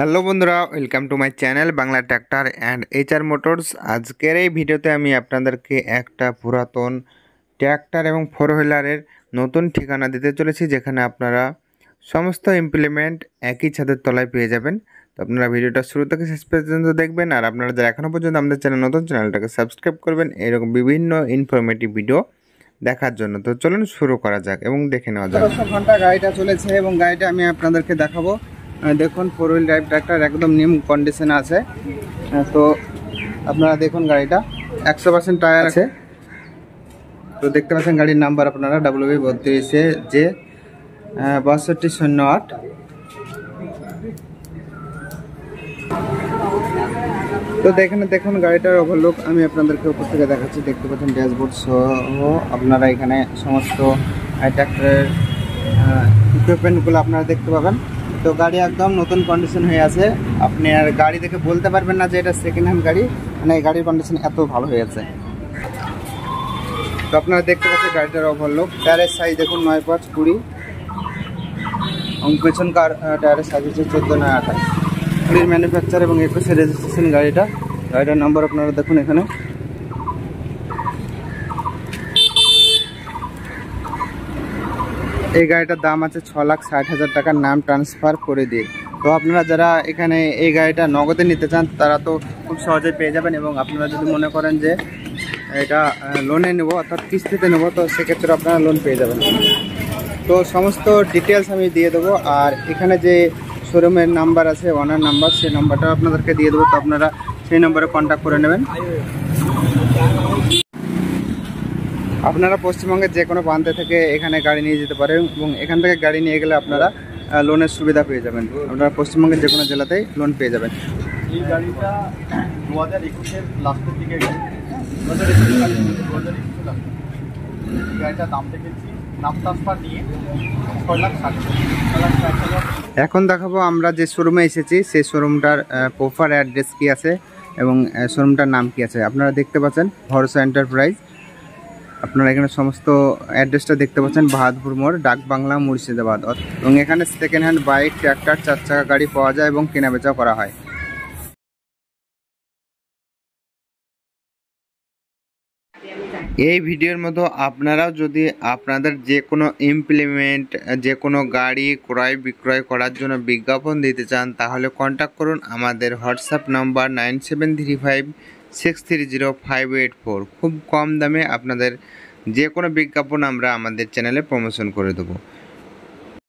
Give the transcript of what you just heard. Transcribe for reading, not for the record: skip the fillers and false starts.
Hello বন্ধুরা, welcome to my channel Bangla tractor and HR motors. আজকের এই ভিডিওতে আমি আপনাদেরকে একটা পুরাতন ট্র্যাক্টর এবং ফোর হুইলারের নতুন ঠিকানা দিতে চলেছি, যেখানে আপনারা সমস্ত ইমপ্লিমেন্ট একই ছাদের তলায় পেয়ে যাবেন। তো আপনারা ভিডিওটা শুরু থেকে শেষ পর্যন্ত দেখবেন, আর আপনারা যারা এখনও পর্যন্ত আমাদের চ্যানেলটাকে সাবস্ক্রাইব করবেন এরকম বিভিন্ন ইনফরমেটিভ ভিডিও দেখার জন্য। তো চলুন শুরু করা যাক এবং দেখে নেওয়া যাক। 1200 ঘন্টা গাড়িটা চলেছে এবং গাড়িটা আমি আপনাদেরকে দেখাবো। দেখুন, ফোর হুইল ড্রাইভ ট্র্যাক্টর একদম নিউ কন্ডিশনে আছে। তো আপনারা দেখুন, গাড়িটা 100% টায়ার আছে। তো দেখতে পাচ্ছেন গাড়ির নাম্বার আপনারা WB32J 6208। তো দেখুন গাড়িটার ওভারলুক আমি আপনাদেরকে উপর থেকে দেখাচ্ছি। দেখতে পাচ্ছেন ড্যাশবোর্ড সহ আপনারা এখানে সমস্ত ট্র্যাক্টরের ইকুইপমেন্টগুলো আপনারা দেখতে পাবেন। তো গাড়ি একদম নতুন কন্ডিশন হয়ে আছে। আপনি আর গাড়ি দেখে বলতে পারবেন না যে এটা সেকেন্ড হ্যান্ড গাড়ি, মানে এই গাড়ির কন্ডিশন এত ভালো হয়ে আছে। তো আপনারা দেখতে পাচ্ছেন গাড়িটার ওভারলুক। টায়ারের সাইজ দেখুন 9/5-20 এবং পেছন টায়ারের সাইজ হচ্ছে 14/28। গাড়ির ম্যানুফ্যাকচার এবং 21 রেজিস্ট্রেশন গাড়িটার নাম্বার আপনারা দেখুন এখানে। এই গাড়িটার দাম আছে 6,60,000 টাকা, নাম ট্রান্সফার করে দিয়ে। তো আপনারা যারা এখানে এই গাড়িটা নগদে নিতে চান তারা তো খুব সহজে পেয়ে যাবেন, এবং আপনারা যদি মনে করেন যে এটা লোনে নেব অর্থাৎ কিস্তিতে নেব, তো সেক্ষেত্রে আপনারা লোন পেয়ে যাবেন। তো সমস্ত ডিটেলস আমি দিয়ে দেবো, আর এখানে যে শোরুমের নাম্বার আছে, ওনার নাম্বার, সেই নাম্বারটা আপনাদেরকে দিয়ে দেবো। তো আপনারা সেই নম্বরে কন্ট্যাক্ট করে নেবেন। আপনারা পশ্চিমবঙ্গের যে কোনো প্রান্ত থেকে এখানে গাড়ি নিয়ে যেতে পারেন, এবং এখান থেকে গাড়ি নিয়ে গেলে আপনারা লোনের সুবিধা পেয়ে যাবেন। আপনারা পশ্চিমবঙ্গের যে কোনো জেলাতেই লোন পেয়ে যাবেন। এই গাড়িটা 2021-এর লাস্টের দিকে গাড়িটার দাম দেখেছি, নাম ট্রান্সফার নিয়ে 6,60,000। এখন দেখাবো আমরা যে শোরুমে এসেছি সেই শোরুমটার প্রপার অ্যাড্রেস কি আছে এবং শোরুমটার নাম কি আছে। আপনারা দেখতে পাচ্ছেন ভরসা এন্টারপ্রাইজ। আপনারা এখানে সমস্ত অ্যাড্রেসটা দেখতে পাচ্ছেন, বাহাদুর মোড়, ডাক বাংলা, মুর্শিদাবাদ। এবং এখানে সেকেন্ড হ্যান্ড বাইক, ট্র্যাক্টর, 4 চাকা গাড়ি পাওয়া যায় এবং কেনাবেচা করা হয়। এই ভিডিওর মতো আপনারাও যদি আপনাদের যে কোনো ইমপ্লিমেন্ট, যে কোনো গাড়ি ক্রয় বিক্রয় করার জন্য বিজ্ঞাপন দিতে চান, তাহলে কন্ট্যাক্ট করুন আমাদের হোয়াটসঅ্যাপ নাম্বার 9735630584। খুব কম দামে আপনাদের যে কোনো বিজ্ঞাপন আমরা আমাদের চ্যানেলে প্রমোশন করে দেবো।